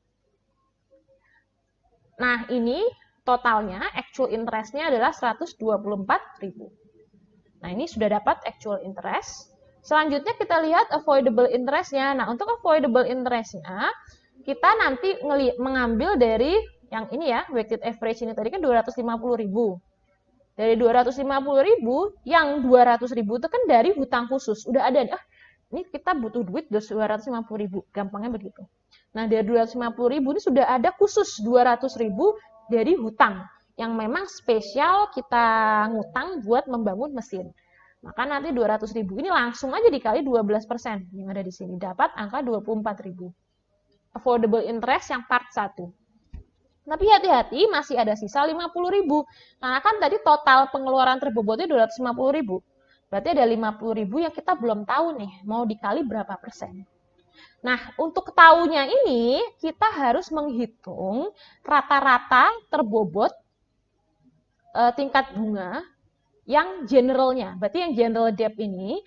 Nah, ini totalnya actual interest-nya adalah 124.000. Nah, ini sudah dapat actual interest. Selanjutnya kita lihat avoidable interest-nya. Nah, untuk avoidable interest-nya, kita nanti mengambil dari yang ini ya, weighted average ini tadi kan 250.000. Dari 250.000, yang 200.000 itu kan dari hutang khusus. Udah ada, ini kita butuh duit 250.000. Gampangnya begitu. Nah, dari 250.000 ini sudah ada khusus 200.000 dari hutang. Yang memang spesial kita ngutang buat membangun mesin. Maka nanti 200.000 ini langsung aja dikali 12% yang ada di sini. Dapat angka 24.000. Affordable interest yang part 1. Tapi hati-hati masih ada sisa 50.000. Karena kan tadi total pengeluaran terbobotnya 250.000. Berarti ada 50.000 yang kita belum tahu nih mau dikali berapa persen. Nah, untuk tahunya ini kita harus menghitung rata-rata terbobot tingkat bunga yang generalnya. Berarti yang general debt ini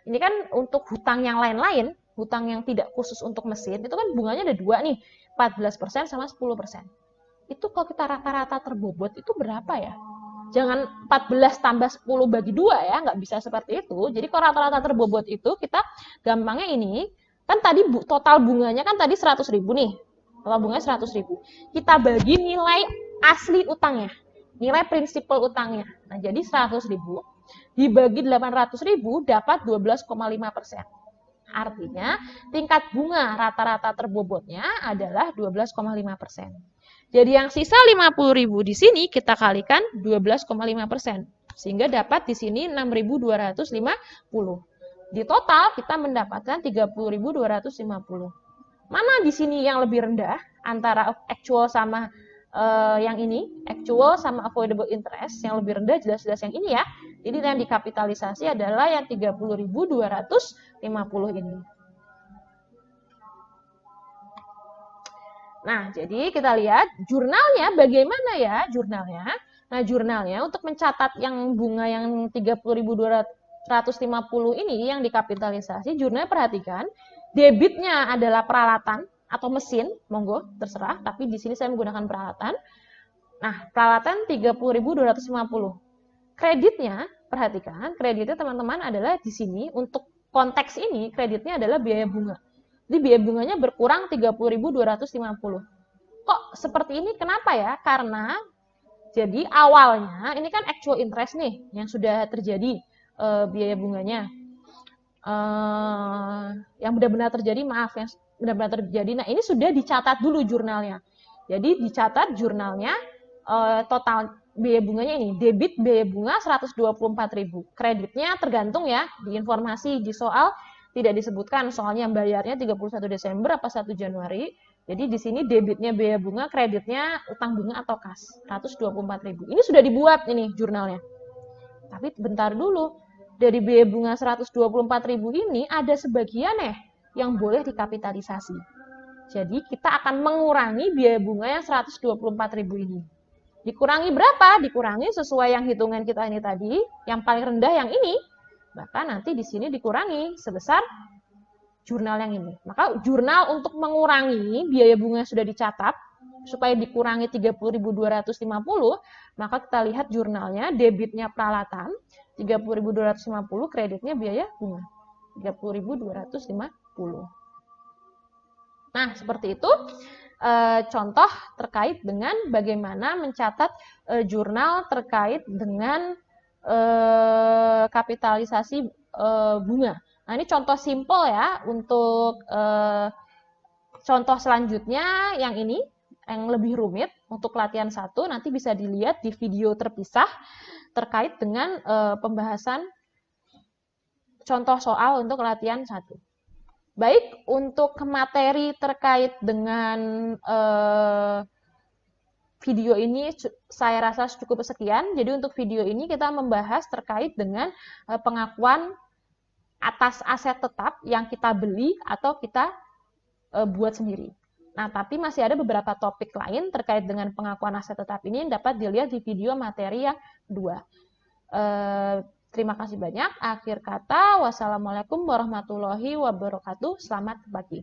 kan untuk hutang yang lain-lain, hutang yang tidak khusus untuk mesin, itu kan bunganya ada dua nih, 14% sama 10%. Itu kalau kita rata-rata terbobot itu berapa ya? Jangan 14 tambah 10 bagi 2 ya, nggak bisa seperti itu. Jadi kalau rata-rata terbobot itu kita gampangnya ini, kan tadi total bunganya kan tadi 100.000 nih. Total bunganya 100.000. Kita bagi nilai asli utangnya. Nilai prinsipal utangnya. Nah, jadi 100.000 dibagi 800.000 dapat 12,5%. Artinya tingkat bunga rata-rata terbobotnya adalah 12,5%. Jadi yang sisa 50.000 di sini kita kalikan 12,5%. Sehingga dapat di sini 6.250. Di total kita mendapatkan 30.250. Mana di sini yang lebih rendah antara actual sama yang ini, actual sama avoidable interest, yang lebih rendah jelas-jelas yang ini ya. Jadi yang dikapitalisasi adalah yang 30.250 ini. Nah, jadi kita lihat jurnalnya bagaimana ya jurnalnya. Nah, jurnalnya untuk mencatat yang bunga yang 30.250 ini yang dikapitalisasi, jurnalnya perhatikan, debitnya adalah peralatan atau mesin, monggo terserah, tapi di sini saya menggunakan peralatan. Nah, peralatan 30.250. Kreditnya, perhatikan, kreditnya teman-teman adalah di sini untuk konteks ini kreditnya adalah biaya bunga. Jadi biaya bunganya berkurang 30.250. Kok seperti ini? Kenapa ya? Karena jadi awalnya ini kan actual interest nih yang sudah terjadi biaya bunganya. Yang benar-benar terjadi, maaf, yang benar-benar terjadi. Nah, ini sudah dicatat dulu jurnalnya. Jadi dicatat jurnalnya total biaya bunganya ini, debit biaya bunga 124.000. Kreditnya tergantung ya, di informasi di soal tidak disebutkan, soalnya bayarnya 31 Desember apa 1 Januari. Jadi di sini debitnya biaya bunga, kreditnya utang bunga atau kas, 124.000. Ini sudah dibuat ini jurnalnya. Tapi bentar dulu. dari biaya bunga 124.000 ini ada sebagian yang boleh dikapitalisasi. Jadi kita akan mengurangi biaya bunga yang 124.000 ini. Dikurangi berapa? Dikurangi sesuai yang hitungan kita ini tadi, yang paling rendah yang ini. Maka nanti di sini dikurangi sebesar jurnal yang ini. Maka jurnal untuk mengurangi biaya bunga yang sudah dicatat, supaya dikurangi 30.250, maka kita lihat jurnalnya, debitnya peralatan, 30.250, kreditnya biaya bunga, 30.250. Nah, seperti itu. Contoh terkait dengan bagaimana mencatat jurnal terkait dengan kapitalisasi bunga. Nah, ini contoh simpel ya. Untuk contoh selanjutnya yang ini, yang lebih rumit untuk latihan 1, nanti bisa dilihat di video terpisah terkait dengan pembahasan contoh soal untuk latihan 1. Baik, untuk materi terkait dengan video ini saya rasa cukup sekian. Jadi untuk video ini kita membahas terkait dengan pengakuan atas aset tetap yang kita beli atau kita buat sendiri. Nah, tapi masih ada beberapa topik lain terkait dengan pengakuan aset tetap ini yang dapat dilihat di video materi yang kedua. Terima kasih banyak. Akhir kata, wassalamualaikum warahmatullahi wabarakatuh. Selamat pagi.